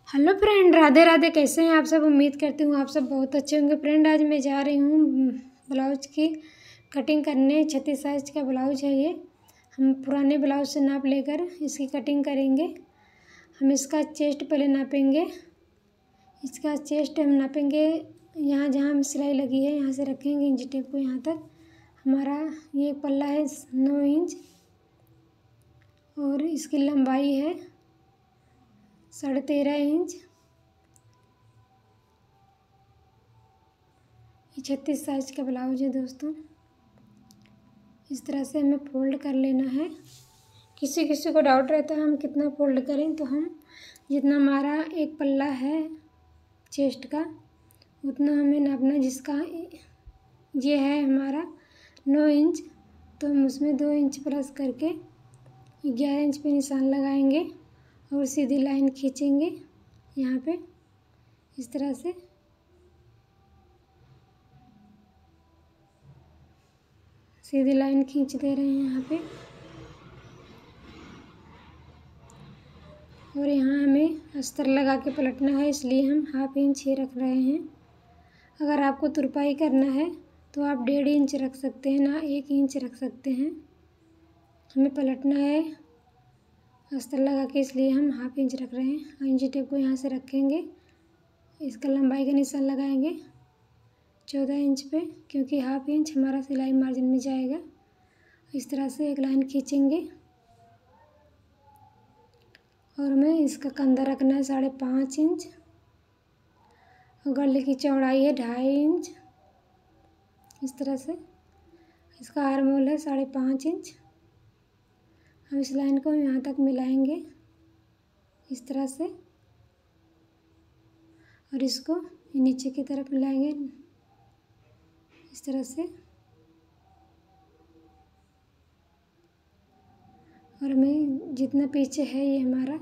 Hello friend, Radhe Radhe. कैसे हैं आप सब? उम्मीद करती हूँ आप सब बहुत अच्छे होंगे। फ्रेंड, आज मैं जा रही हूँ ब्लाउज की कटिंग करने। 36 साइज का ब्लाउज है ये। हम पुराने ब्लाउज से नाप लेकर इसकी कटिंग करेंगे। हम इसका चेस्ट पहले नापेंगे। इसका चेस्ट हम नापेंगे, यहाँ जहाँ हम सिलाई लगी है यहाँ से रखेंगे इंच टेप को यहाँ तक। हमारा ये पल्ला है 9 इंच और इसकी लंबाई है 13.5 इंच। ये 36 साइज का ब्लाउज है दोस्तों। इस तरह से हमें फोल्ड कर लेना है। किसी किसी को डाउट रहता है हम कितना फोल्ड करें, तो हम जितना हमारा एक पल्ला है चेस्ट का उतना हमें नापना। जिसका ये है हमारा 9 इंच, तो हम उसमें 2 इंच प्लस करके 11 इंच पे निशान लगाएंगे और सीधी लाइन खींचेंगे यहाँ पे इस तरह से। सीधी लाइन खींच दे रहे हैं यहाँ पे। और यहाँ हमें अस्तर लगा के पलटना है, इसलिए हम 1/2 इंच ही रख रहे हैं। अगर आपको तुरपाई करना है तो आप 1.5 इंच रख सकते हैं, ना 1 इंच रख सकते हैं। हमें पलटना है अस्तर लगा के, इसलिए हम 1/2 इंच रख रहे हैं। इंची टेप को यहाँ से रखेंगे, इसका लंबाई का निशान लगाएंगे 14 इंच पे, क्योंकि 1/2 इंच हमारा सिलाई मार्जिन में जाएगा। इस तरह से एक लाइन खींचेंगे और हमें इसका कंधा रखना है 5.5 इंच और गले की चौड़ाई है 2.5 इंच। इस तरह से इसका आर्म होल है 5.5 इंच। हम इस लाइन को यहाँ तक मिलाएंगे इस तरह से और इसको नीचे की तरफ मिलाएंगे इस तरह से। और हमें जितना पीछे है ये हमारा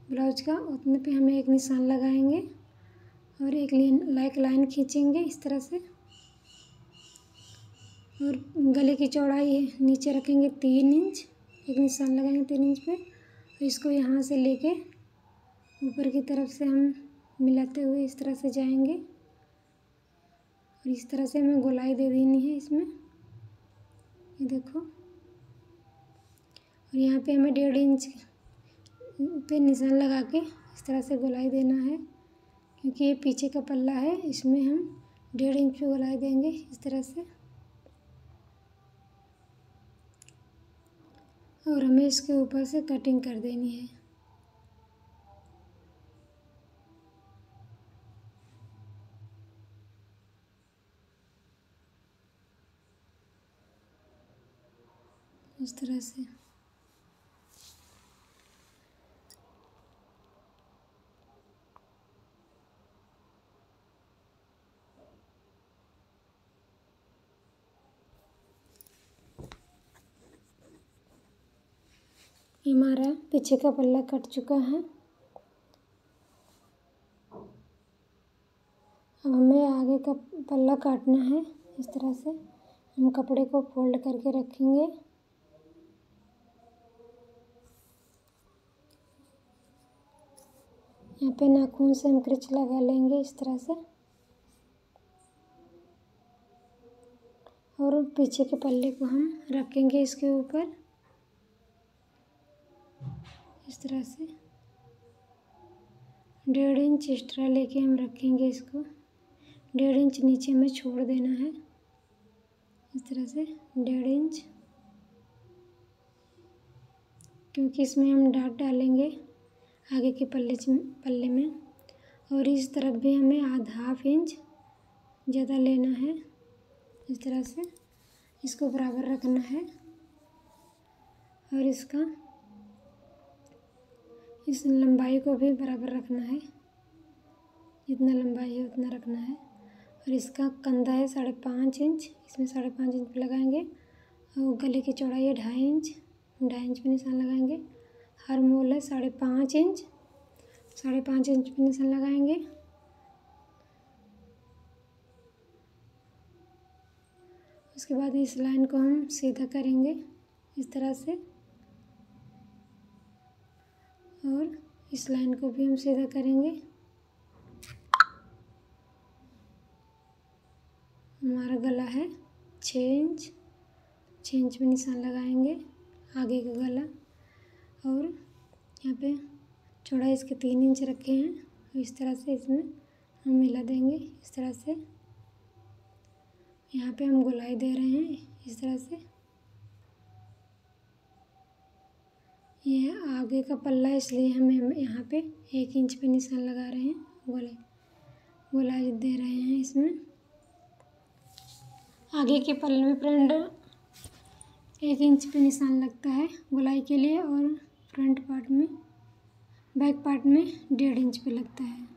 ब्लाउज का, उतने पे हमें एक निशान लगाएंगे और एक लाइन खींचेंगे इस तरह से। और गले की चौड़ाई नीचे रखेंगे 3 इंच, एक निशान लगाएंगे 3 इंच पे। और इसको यहाँ से लेके ऊपर की तरफ से हम मिलाते हुए इस तरह से जाएंगे और इस तरह से हमें गोलाई दे देनी है इसमें, ये देखो। और यहाँ पे हमें 1.5 इंच पे निशान लगा के इस तरह से गोलाई देना है, क्योंकि ये पीछे का पल्ला है, इसमें हम 1.5 इंच पे गोलाई देंगे इस तरह से। और हमें इसके ऊपर से कटिंग कर देनी है। इस तरह से हमारा पीछे का पल्ला कट चुका है। अब हमें आगे का पल्ला काटना है। इस तरह से हम कपड़े को फोल्ड करके रखेंगे। यहाँ पे नाखून से हम क्रिच लगा लेंगे इस तरह से और पीछे के पल्ले को हम रखेंगे इसके ऊपर इस तरह से। 1.5 इंच एक्स्ट्रा लेके हम रखेंगे इसको। 1.5 इंच नीचे में छोड़ देना है इस तरह से 1.5 इंच, क्योंकि इसमें हम डाट डालेंगे आगे के पल्ले में। और इस तरफ भी हमें 1/2 इंच ज़्यादा लेना है इस तरह से। इसको बराबर रखना है और इसका इस लंबाई को भी बराबर रखना है, जितना लंबाई है उतना रखना है। और इसका कंधा है 5.5 इंच, इसमें 5.5 इंच लगाएंगे। और गले की चौड़ाई है 2.5 इंच, 2.5 इंच पे निशान लगाएंगे। आर्म होल है 5.5 इंच, 5.5 इंच पे निशान लगाएंगे। उसके बाद इस लाइन को हम सीधा करेंगे इस तरह से और इस लाइन को भी हम सीधा करेंगे। हमारा गला है 6 इंच, 6 इंच में निशान लगाएंगे आगे का गला। और यहाँ पे चौड़ाई इसके 3 इंच रखे हैं। इस तरह से इसमें हम मिला देंगे। इस तरह से यहाँ पे हम गोलाई दे रहे हैं इस तरह से। ये आगे का पल्ला इसलिए हम यहाँ पे 1 इंच पे निशान लगा रहे हैं, गोलाई दे रहे हैं इसमें। आगे के पल्ले में फ्रंट 1 इंच पे निशान लगता है गोलाई के लिए, और फ्रंट पार्ट में, बैक पार्ट में 1.5 इंच पे लगता है।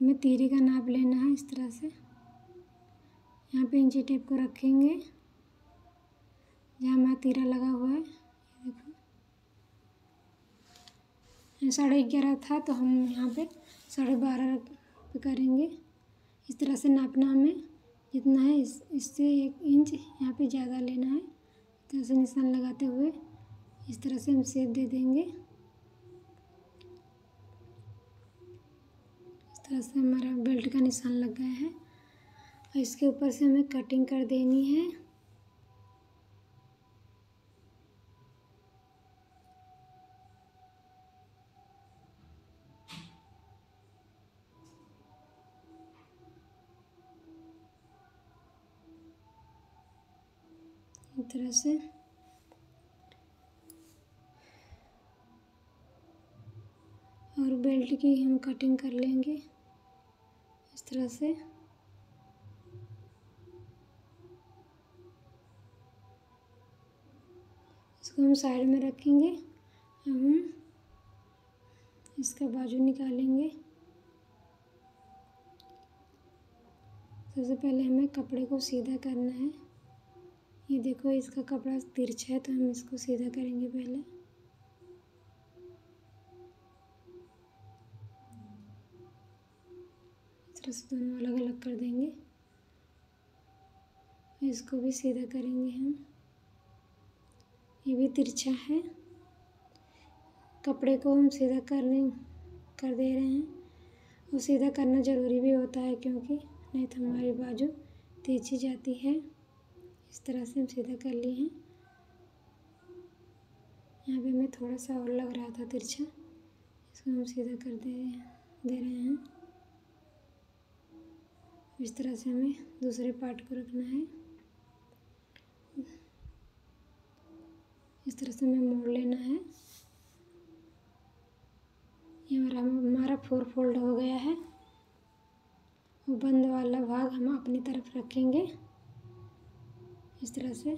हमें तीरे का नाप लेना है इस तरह से। यहाँ पे इंची टेप को रखेंगे जहाँ हमारा तीरा लगा हुआ है। ये देखो 11.5 था तो हम यहाँ पे 12.5 पे करेंगे। इस तरह से नापना, हमें जितना है इससे 1 इंच यहाँ पे ज़्यादा लेना है। इस तरह से निशान लगाते हुए इस तरह से हम शेप दे देंगे। इस तरह से हमारा बेल्ट का निशान लग गया है। और इसके ऊपर से हमें कटिंग कर देनी है। इस तरह से और बेल्ट की हम कटिंग कर लेंगे इस तरह से। इसको हम साइड में रखेंगे। हम इसका बाजू निकालेंगे। सबसे पहले हमें कपड़े को सीधा करना है। ये देखो इसका कपड़ा तिरछा है तो हम इसको सीधा करेंगे पहले। इस तरह से दोनों अलग अलग कर देंगे। इसको भी सीधा करेंगे हम। ये भी तिरछा है। कपड़े को हम सीधा कर दे रहे हैं। और सीधा करना ज़रूरी भी होता है क्योंकि नहीं तो हमारी बाजू तिरछी जाती है। इस तरह से हम सीधा कर लिए हैं। यहाँ पे हमें थोड़ा सा और लग रहा था तिरछा, इसको हम सीधा कर दे रहे हैं। इस तरह से हमें दूसरे पार्ट को रखना है। इस तरह से हमें मोड़ लेना है। ये हमारा 4 फोल्ड हो गया है। बंद वाला भाग हम अपनी तरफ रखेंगे इस तरह से।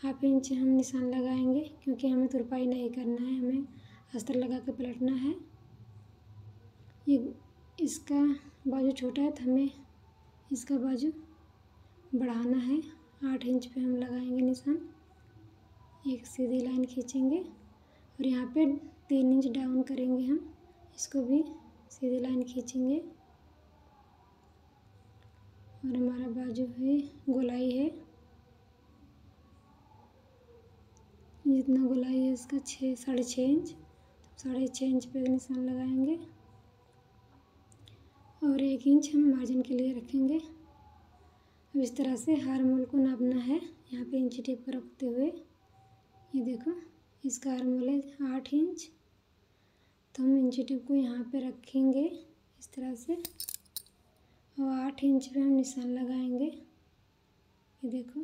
1/2 इंच हम निशान लगाएंगे क्योंकि हमें तुरपाई नहीं करना है, हमें अस्तर लगा के पलटना है। ये इसका बाजू छोटा है तो हमें इसका बाजू बढ़ाना है। 8 इंच पे हम लगाएंगे निशान। एक सीधी लाइन खींचेंगे और यहाँ पे 3 इंच डाउन करेंगे हम। इसको भी सीधी लाइन खींचेंगे। और हमारा बाजू है, गोलाई है, जितना गोलाई है इसका 6.5 इंच, 6.5 इंच पे निशान लगाएंगे। और 1 इंच हम मार्जिन के लिए रखेंगे। अब इस तरह से हर मूल को नापना है। यहाँ पे इंची टेप को रखते हुए ये देखो इसका हर मूल है 8 इंच, तो हम इंची टेप को यहाँ पे रखेंगे इस तरह से। और 8 इंच पे हम निशान लगाएंगे। ये देखो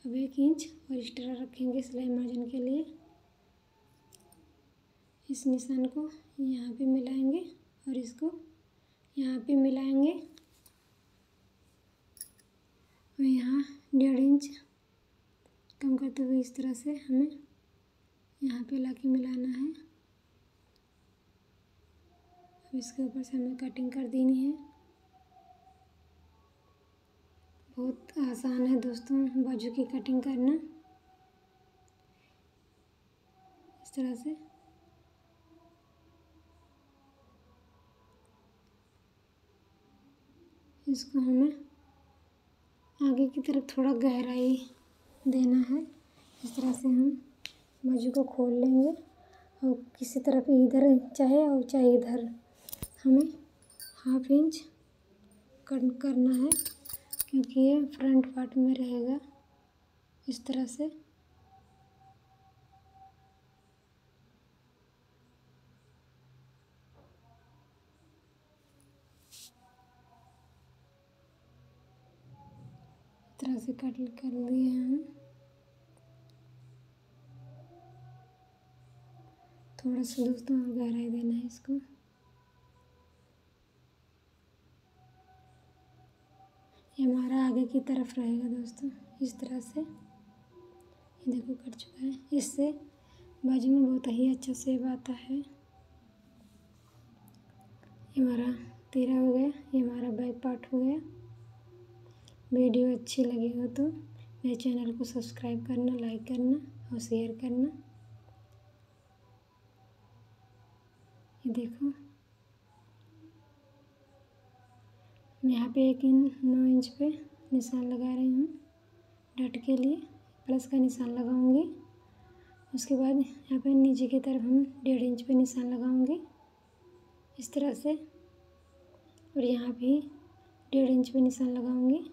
अब 1 इंच और एक्स्ट्रा रखेंगे सिलाई मार्जिन के लिए। इस निशान को यहाँ पे मिलाएंगे और इसको यहाँ पे मिलाएंगे। और यहाँ 1.5 इंच कम करते हुए इस तरह से हमें यहाँ पे लाके मिलाना है। अब इसके ऊपर से हमें कटिंग कर देनी है। बहुत आसान है दोस्तों बाजू की कटिंग करना। इस तरह से इसको हमें आगे की तरफ थोड़ा गहराई देना है। इस तरह से हम बाजू को खोल लेंगे और किसी तरफ इधर चाहे और चाहे इधर हमें 1/2 इंच कट करना है, क्योंकि ये फ्रंट पार्ट में रहेगा। इस तरह से कट कर लिए हम। थोड़ा सा दोस्तों और गहराई देना है इसको। ये हमारा आगे की तरफ रहेगा दोस्तों, इस तरह से। ये देखो कट चुका है। इससे बाजू में बहुत ही अच्छा शेप आता है। ये हमारा तीरा हो गया, ये हमारा बैक पार्ट हो गया। वीडियो अच्छी लगी हो तो मेरे चैनल को सब्सक्राइब करना, लाइक करना और शेयर करना। ये देखो मैं यहाँ पे 9 इंच पे निशान लगा रही हूँ। डट के लिए प्लस का निशान लगाऊंगी। उसके बाद यहाँ पे नीचे की तरफ हम 1.5 इंच पे निशान लगाऊंगी इस तरह से। और यहाँ भी 1.5 इंच पे निशान लगाऊंगी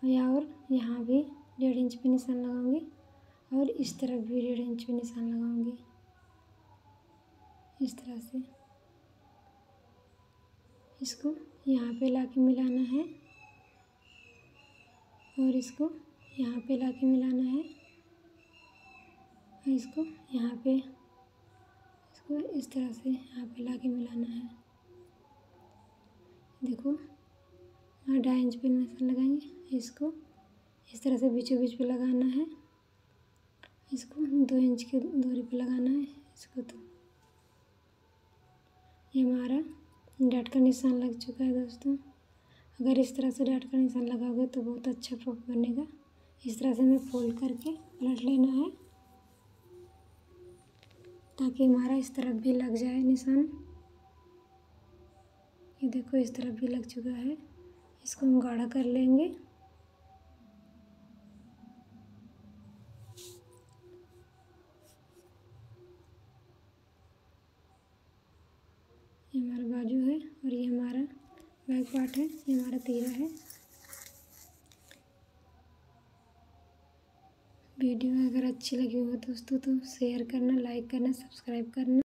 और यहाँ भी 1.5 इंच पे निशान लगाऊंगी और इस तरफ भी 1.5 इंच पे निशान लगाऊंगी इस तरह से। इसको यहाँ पे लाके मिलाना है और इसको यहाँ पे लाके मिलाना है और इसको यहाँ पे, इसको इस तरह से यहाँ पे लाके मिलाना है। देखो 2.5 इंच पे निशान लगाएंगे। इसको इस तरह से बीचों बीच पे लगाना है। इसको 2 इंच की दूरी पे लगाना है इसको। तो ये हमारा डॉट का निशान लग चुका है दोस्तों। अगर इस तरह से डॉट का निशान लगाओगे तो बहुत अच्छा फ्रॉक बनेगा। इस तरह से हमें फोल्ड करके पलट लेना है ताकि हमारा इस तरफ भी लग जाए निशान। ये देखो इस तरफ भी लग चुका है। इसको हम गाढ़ा कर लेंगे। ये हमारा बाजू है और ये हमारा बैक पार्ट है, ये हमारा तीरा है। वीडियो अगर अच्छी लगी हो दोस्तों तो शेयर करना, लाइक करना, सब्सक्राइब करना।